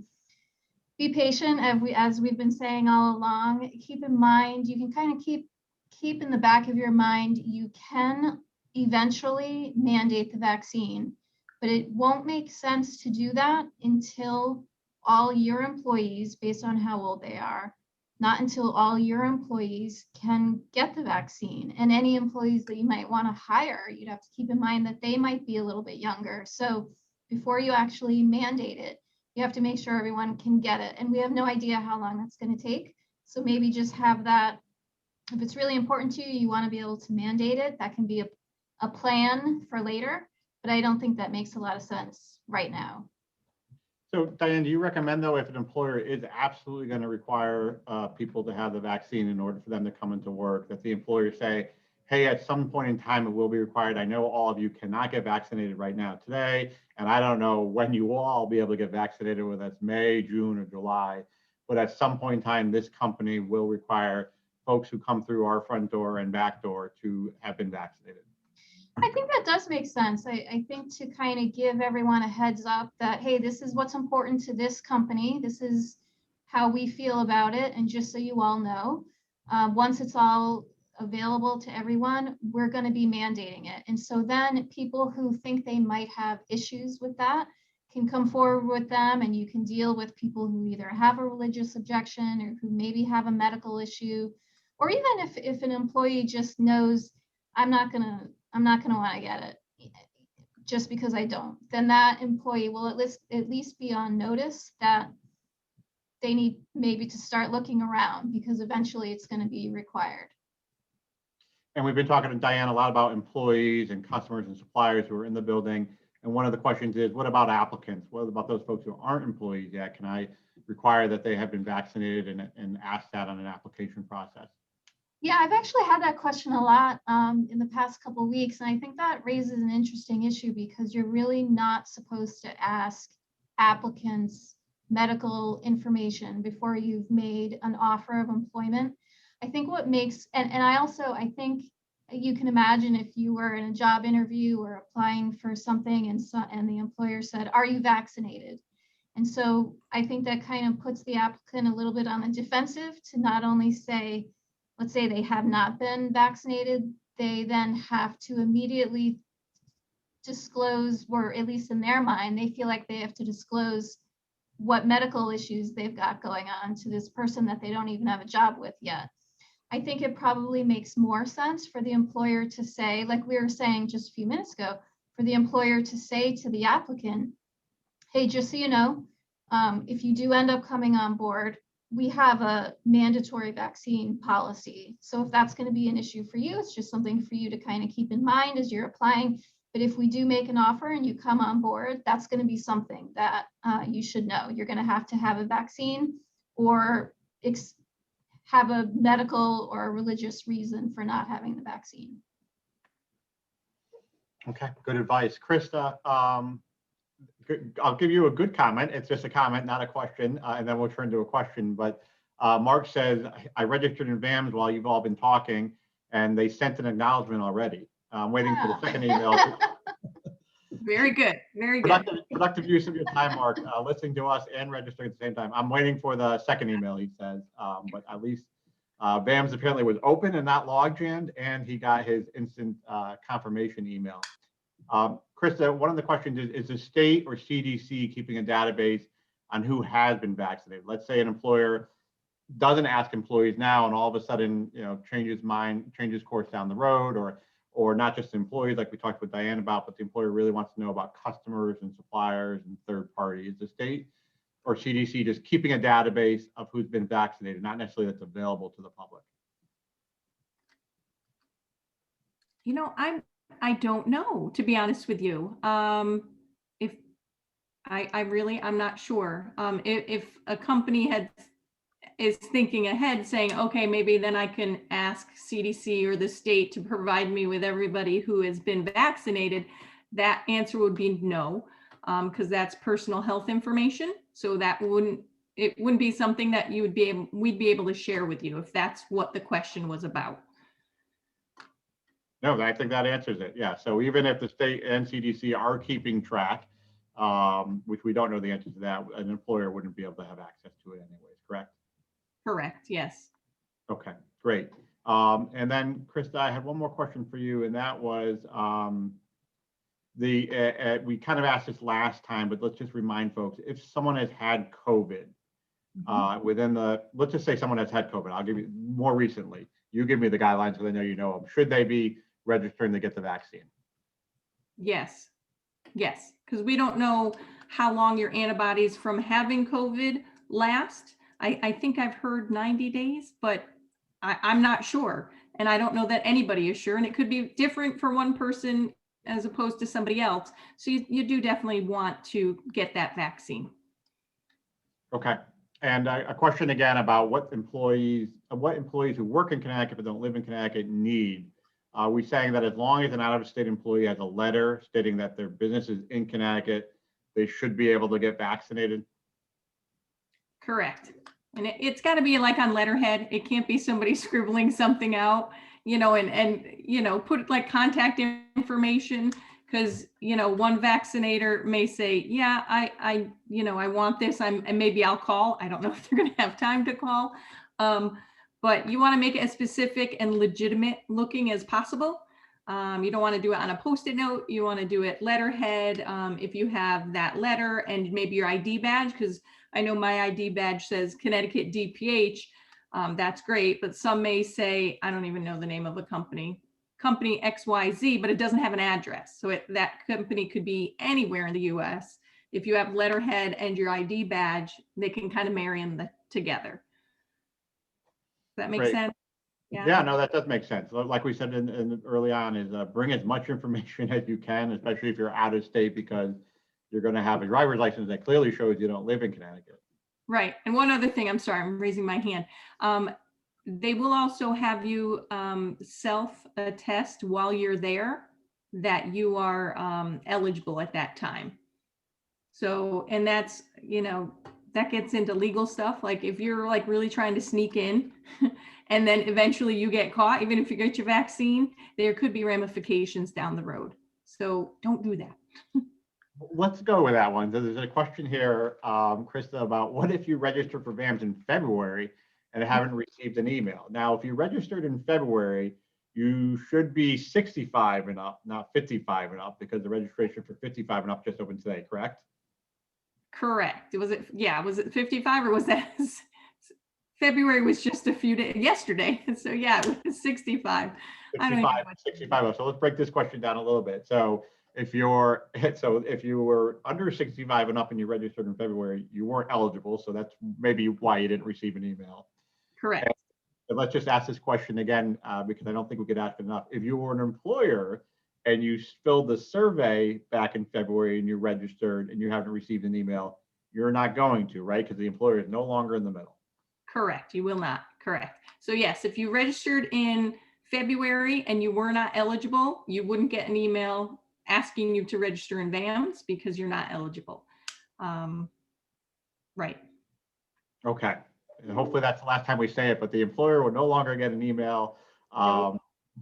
be patient, as we've been saying all along. Keep in mind, you can kind of keep in the back of your mind, you can eventually mandate the vaccine, but it won't make sense to do that until all your employees, based on how old they are, not until all your employees can get the vaccine. And any employees that you might want to hire, you'd have to keep in mind that they might be a little bit younger. So before you actually mandate it, you have to make sure everyone can get it. And we have no idea how long that's going to take. So maybe just have that. If it's really important to you, you want to be able to mandate it. That can be a plan for later, but I don't think that makes a lot of sense right now. So Diane, do you recommend though, if an employer is absolutely going to require people to have the vaccine in order for them to come into work, that the employer say, hey, at some point in time, it will be required. I know all of you cannot get vaccinated right now today, and I don't know when you will all be able to get vaccinated, whether that's May, June, or July, but at some point in time, this company will require folks who come through our front door and back door to have been vaccinated. I think that does make sense. I think to kind of give everyone a heads up that, hey, this is what's important to this company. This is how we feel about it. And just so you all know, once it's all available to everyone, we're going to be mandating it. And so then people who think they might have issues with that can come forward with them, and you can deal with people who either have a religious objection or who maybe have a medical issue, or even if an employee just knows, I'm not gonna want to get it just because I don't, then that employee will at least be on notice that they need maybe to start looking around, because eventually it's going to be required. And we've been talking to Diane a lot about employees and customers and suppliers who are in the building. And one of the questions is, what about applicants? What about those folks who aren't employees yet? Can I require that they have been vaccinated and ask that on an application process? Yeah, I've actually had that question a lot in the past couple of weeks. And I think that raises an interesting issue, because you're really not supposed to ask applicants medical information before you've made an offer of employment. I think what makes, and I think you can imagine if you were in a job interview or applying for something and the employer said, are you vaccinated? And so I think that kind of puts the applicant a little bit on the defensive to not only say, let's say they have not been vaccinated, they then have to immediately disclose, or at least in their mind, they feel like they have to disclose what medical issues they've got going on to this person that they don't even have a job with yet. I think it probably makes more sense for the employer to say, like we were saying just a few minutes ago, for the employer to say to the applicant, hey, just so you know, if you do end up coming on board, we have a mandatory vaccine policy. So if that's going to be an issue for you, it's just something for you to kind of keep in mind as you're applying. But if we do make an offer and you come on board, that's going to be something that you should know. You're going to have a vaccine or have a medical or a religious reason for not having the vaccine. Okay, good advice. Krista, I'll give you a good comment. It's just a comment, not a question, and then we'll turn to a question. But Mark says, I registered in VAMS while you've all been talking, and they sent an acknowledgement already. I'm waiting for the second email. Very good, very good. Productive use of your time, Mark, listening to us and registering at the same time. I'm waiting for the second email, he says, but at least VAMS apparently was open and not log-jammed, and he got his instant confirmation email. Krista, one of the questions is the state or CDC keeping a database on who has been vaccinated? Let's say an employer doesn't ask employees now, and all of a sudden, changes course down the road, or not just employees like we talked with Diane about, but the employer really wants to know about customers and suppliers and third parties. Is the state or CDC just keeping a database of who's been vaccinated, not necessarily that's available to the public? I don't know, to be honest with you. If I'm not sure. If a company is thinking ahead saying, okay, maybe then I can ask CDC or the state to provide me with everybody who has been vaccinated, that answer would be no. because that's personal health information. So that wouldn't be something that we'd be able to share with you if that's what the question was about. No, I think that answers it. Yeah. So even if the state and CDC are keeping track, which we don't know the answer to that, an employer wouldn't be able to have access to it anyways, correct? Correct. Yes. Okay, great. And then Krista, I had one more question for you, and that was we kind of asked this last time, but let's just remind folks, if someone has had COVID, let's just say someone has had COVID, I'll give you more recently, you give me the guidelines because I know you know them. Should they be registering to get the vaccine? Yes. Yes. Because we don't know how long your antibodies from having COVID last. I think I've heard 90 days, but I'm not sure. And I don't know that anybody is sure. And it could be different for one person as opposed to somebody else. So you do definitely want to get that vaccine. Okay. And a question again about what employees who work in Connecticut but don't live in Connecticut need. Are we saying that as long as an out-of-state employee has a letter stating that their business is in Connecticut, they should be able to get vaccinated? Correct. And it's got to be like on letterhead. It can't be somebody scribbling something out, and put like contact information, because, one vaccinator may say, yeah, I want this. And maybe I'll call. I don't know if they're going to have time to call. But you want to make it as specific and legitimate looking as possible. You don't want to do it on a Post-it note. You want to do it letterhead. If you have that letter and maybe your ID badge, because I know my ID badge says Connecticut DPH. That's great. But some may say, I don't even know the name of the company XYZ, but it doesn't have an address. So that company could be anywhere in the US. If you have letterhead and your ID badge, they can kind of marry them together. Does that make sense? Yeah, no, that does make sense. Like we said in early on, is bring as much information as you can, especially if you're out of state, because you're going to have a driver's license that clearly shows you don't live in Connecticut. Right. And one other thing, I'm sorry, I'm raising my hand. They will also have you self-attest while you're there that you are eligible at that time. So, and that's, that gets into legal stuff. Like if you're like really trying to sneak in and then eventually you get caught, even if you get your vaccine, there could be ramifications down the road. So don't do that. Let's go with that one. So there's a question here, Krista, about what if you registered for VAMS in February and haven't received an email? Now, if you registered in February, you should be 65 and up, not 55 and up, because the registration for 55 and up just opened today, correct? Correct. Was it 55 or was that February was just a few days yesterday? So yeah, it was 65. 65. So let's break this question down a little bit. So if you were under 65 and up and you registered in February, you weren't eligible. So that's maybe why you didn't receive an email. Correct. And let's just ask this question again, because I don't think we could ask it enough. If you were an employer and you filled the survey back in February and you registered and you haven't received an email, you're not going to, right? Because the employer is no longer in the middle. Correct. You will not. Correct. So yes, if you registered in February and you were not eligible, you wouldn't get an email asking you to register in VAMS because you're not eligible. Right. Okay. And hopefully that's the last time we say it, but the employer will no longer get an email.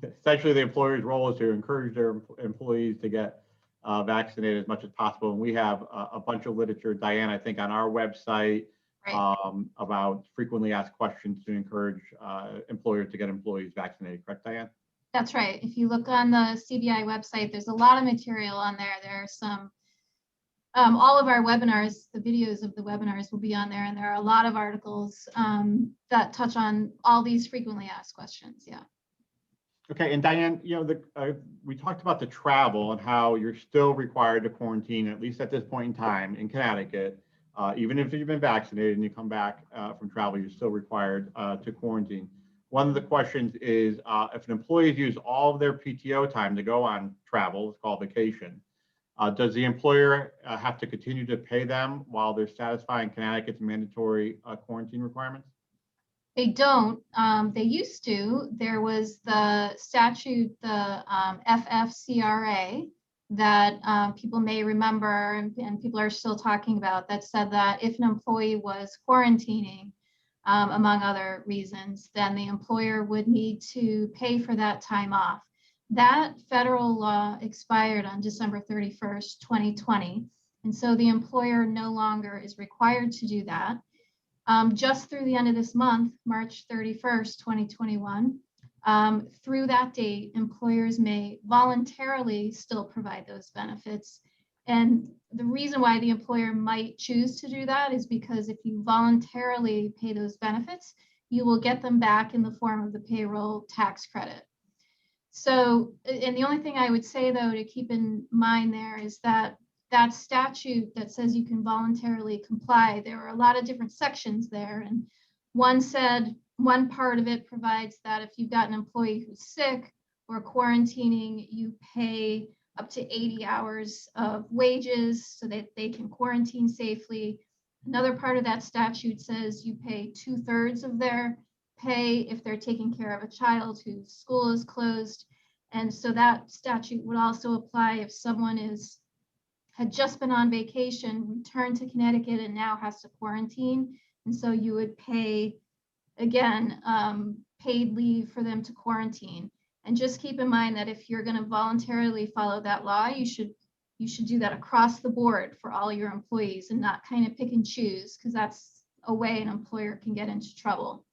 Essentially, the employer's role is to encourage their employees to get vaccinated as much as possible. And we have a bunch of literature, Diane, I think on our website, about frequently asked questions to encourage employers to get employees vaccinated. Correct, Diane? That's right. If you look on the CBI website, there's a lot of material on there. There are some, all of our webinars, the videos of the webinars will be on there. And there are a lot of articles that touch on all these frequently asked questions. Yeah. Okay, and Diane, we talked about the travel and how you're still required to quarantine, at least at this point in time in Connecticut. Even if you've been vaccinated and you come back from travel, you're still required to quarantine. One of the questions is if an employee has used all of their PTO time to go on travel, it's called vacation, does the employer have to continue to pay them while they're satisfying Connecticut's mandatory quarantine requirements? They don't. They used to. There was the statute, the FFCRA, that people may remember, and people are still talking about, that said that if an employee was quarantining, among other reasons, then the employer would need to pay for that time off. That federal law expired on December 31st, 2020. And so the employer no longer is required to do that. Just through the end of this month, March 31st, 2021, through that date, employers may voluntarily still provide those benefits. And the reason why the employer might choose to do that is because if you voluntarily pay those benefits, you will get them back in the form of the payroll tax credit. So, and the only thing I would say, though, to keep in mind there is that that statute that says you can voluntarily comply, there are a lot of different sections there. And one part of it provides that if you've got an employee who's sick or quarantining, you pay up to 80 hours of wages so that they can quarantine safely. Another part of that statute says you pay 2/3 of their pay if they're taking care of a child whose school is closed. And so that statute would also apply if someone had just been on vacation, returned to Connecticut, and now has to quarantine. And so you would pay, again, paid leave for them to quarantine. And just keep in mind that if you're going to voluntarily follow that law, you should do that across the board for all your employees and not kind of pick and choose, because that's a way an employer can get into trouble.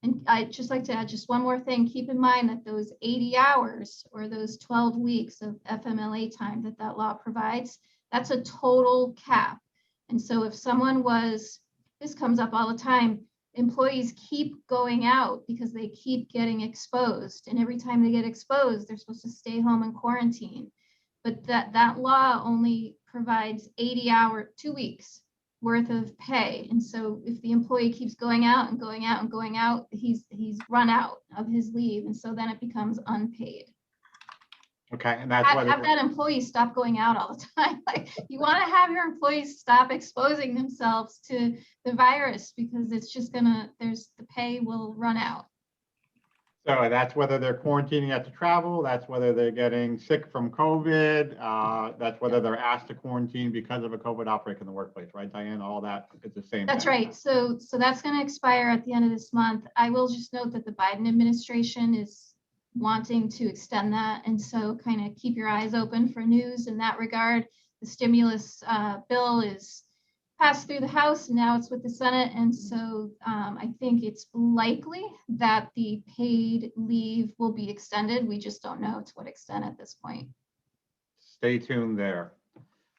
And I'd just like to add just one more thing. Keep in mind that those 80 hours or those 12 weeks of FMLA time that law provides, that's a total cap. And so if someone this comes up all the time, employees keep going out because they keep getting exposed. And every time they get exposed, they're supposed to stay home and quarantine. But that law only provides 2 weeks worth of pay. And so if the employee keeps going out and going out and going out, he's run out of his leave. And so then it becomes unpaid. Okay, and that's why have that employee stop going out all the time. Like, you want to have your employees stop exposing themselves to the virus, because it's just the pay will run out. So that's whether they're quarantining at the travel, that's whether they're getting sick from COVID, that's whether they're asked to quarantine because of a COVID outbreak in the workplace, right, Diane? All that is the same. That's right. So that's going to expire at the end of this month. I will just note that the Biden administration is wanting to extend that. And so kind of keep your eyes open for news in that regard. The stimulus bill is passed through the House, and now it's with the Senate. And so I think it's likely that the paid leave will be extended. We just don't know to what extent at this point. Stay tuned there.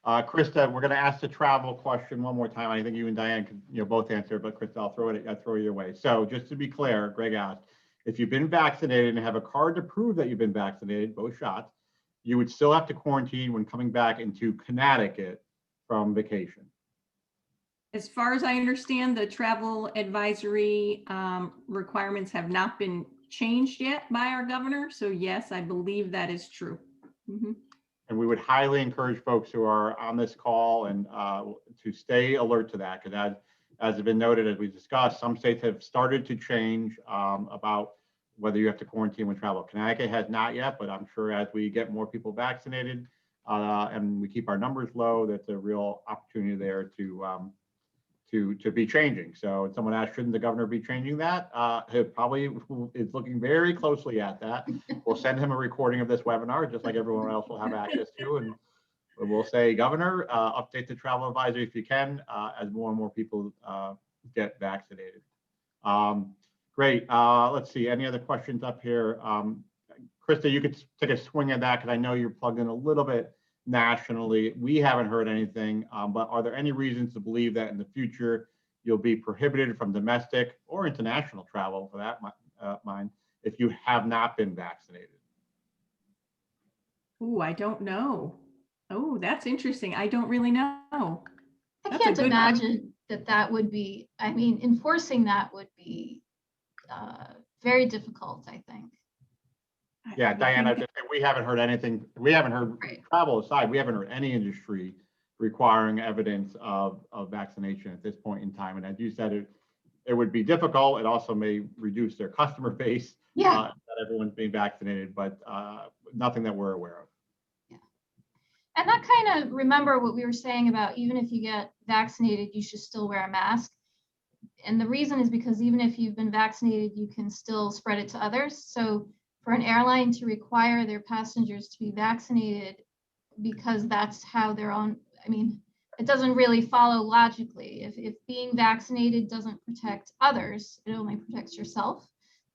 Krista, we're going to ask the travel question one more time. I think you and Diane can both answer, but Krista, I'll throw it your way. So just to be clear, Greg asked, if you've been vaccinated and have a card to prove that you've been vaccinated, both shots, you would still have to quarantine when coming back into Connecticut from vacation. As far as I understand, the travel advisory requirements have not been changed yet by our governor. So yes, I believe that is true. Mm-hmm. And we would highly encourage folks who are on this call and to stay alert to that, because as has been noted, as we discussed, some states have started to change about whether you have to quarantine when travel. Connecticut has not yet, but I'm sure as we get more people vaccinated and we keep our numbers low, that's a real opportunity there to be changing. So someone asked, shouldn't the governor be changing that? He probably is looking very closely at that. We'll send him a recording of this webinar, just like everyone else will have access to. And we'll say, Governor, update the travel advisory if you can, as more and more people get vaccinated. Great. Let's see. Any other questions up here? Krista, you could take a swing at that, because I know you're plugged in a little bit nationally. We haven't heard anything, but are there any reasons to believe that in the future you'll be prohibited from domestic or international travel, for that mind, if you have not been vaccinated? Oh, I don't know. Oh, that's interesting. I don't really know. I can't imagine that would be, I mean, enforcing that would be very difficult, I think. Yeah, Diana, we haven't heard anything. We haven't heard, right, travel aside, we haven't heard any industry requiring evidence of vaccination at this point in time. And as you said, it would be difficult. It also may reduce their customer base. Yeah. That everyone's being vaccinated, but nothing that we're aware of. Yeah. And that kind of, remember what we were saying about even if you get vaccinated, you should still wear a mask. And the reason is because even if you've been vaccinated, you can still spread it to others. So for an airline to require their passengers to be vaccinated because that's how they're on, I mean, it doesn't really follow logically. If being vaccinated doesn't protect others, it only protects yourself.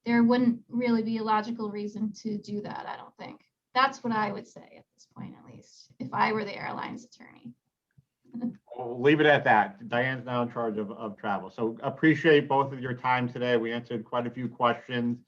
There wouldn't really be a logical reason to do that, I don't think. That's what I would say at this point, at least, if I were the airline's attorney. We'll leave it at that. Diane's now in charge of travel. So appreciate both of your time today. We answered quite a few questions.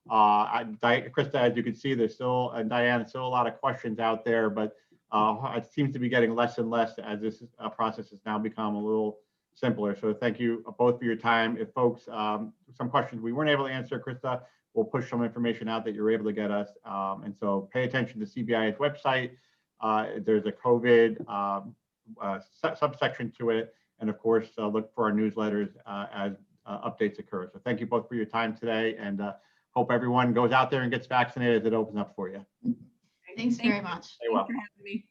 Krista, as you can see, there's still, and Diane, still a lot of questions out there, but it seems to be getting less and less as this process has now become a little simpler. So thank you both for your time. If folks, some questions we weren't able to answer, Krista, we'll push some information out that you're able to get us. And so pay attention to CBIA's website. There's a COVID subsection to it. And of course, look for our newsletters as updates occur. So thank you both for your time today, and hope everyone goes out there and gets vaccinated as it opens up for you. Thanks very much. Stay well. Thanks for having me.